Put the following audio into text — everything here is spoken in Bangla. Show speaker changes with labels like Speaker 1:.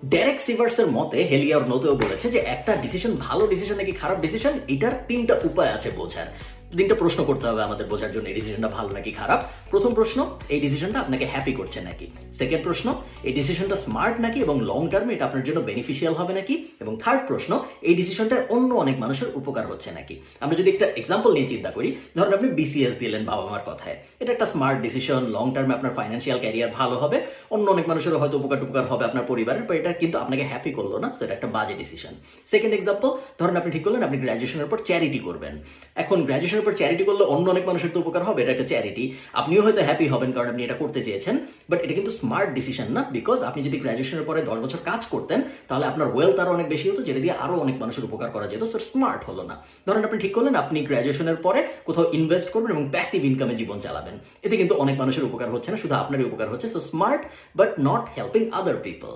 Speaker 1: ডেরেক সিভার্সের মতে হেলিয়ার নোতেও বলেছে যে একটা ডিসিশন ভালো ডিসিশন নাকি খারাপ ডিসিশন এটার তিনটা উপায় আছে বোঝার। তিনটা প্রশ্ন করতে হবে আমাদের বোঝার জন্য এই ডিসিশনটা ভালো নাকি খারাপ। প্রথম প্রশ্ন, এই ডিসিশনটা আপনাকে হ্যাপি করছে নাকি। সেকেন্ড প্রশ্ন, এই ডিসিশনটা স্মার্ট নাকি এবং লং টার্মে এটা আপনার জন্য বেনিফিশিয়াল হবে নাকি। এবং থার্ড প্রশ্ন, এই ডিসিশনটা অন্য অনেক মানুষের উপকার হচ্ছে নাকি। আমরা যদি একটা এক্সাম্পল নিয়ে চিন্তা করি, ধরেন আপনি বিসিএস দিলেন বাবা মার কথায়, এটা একটা স্মার্ট ডিসিশন, লং টার্মে আপনার ফাইন্যান্সিয়াল ক্যারিয়ার ভালো হবে, অন্য অনেক মানুষেরও হয়তো উপকার হবে আপনার পরিবারের, বাট এটা কিন্তু আপনাকে হ্যাপি করলো না, সেটা একটা বাজে ডিসিশন। সেকেন্ড এক্সাম্পল, ধরেন আপনি ঠিক করলেন আপনি গ্র্যাজুয়েশনের পর চ্যারিটি করবেন। এখন গ্র্যাজুয়েশনের পর চ্যারিটি করলে অন্য অনেক মানুষের তো উপকার হবে, এটা একটা চ্যারিটি, আপনিও হয়তো হ্যাপি হবেন কারণ আপনি এটা করতে চেয়েছেন, বাট এটা কিন্তু স্মার্ট ডিসিশন না। বিকজ আপনি যদি গ্র্যাজুয়েশনের পরে 10 বছর কাজ করতেন তাহলে আপনার ওয়েলথ আরো অনেক বেশি হতো, যেটা দিয়ে আরো অনেক মানুষের উপকার করা যেত। সো স্মার্ট হলো না। ধরেন আপনি ঠিক করলেন আপনি গ্র্যাজুয়েশনের পরে কোথাও ইনভেস্ট করবেন এবং প্যাসিভ ইনকামে জীবন চালাবেন, এতে কিন্তু অনেক মানুষের উপকার হচ্ছে না, শুধু আপনারই উপকার হচ্ছে। So smart but not helping other people.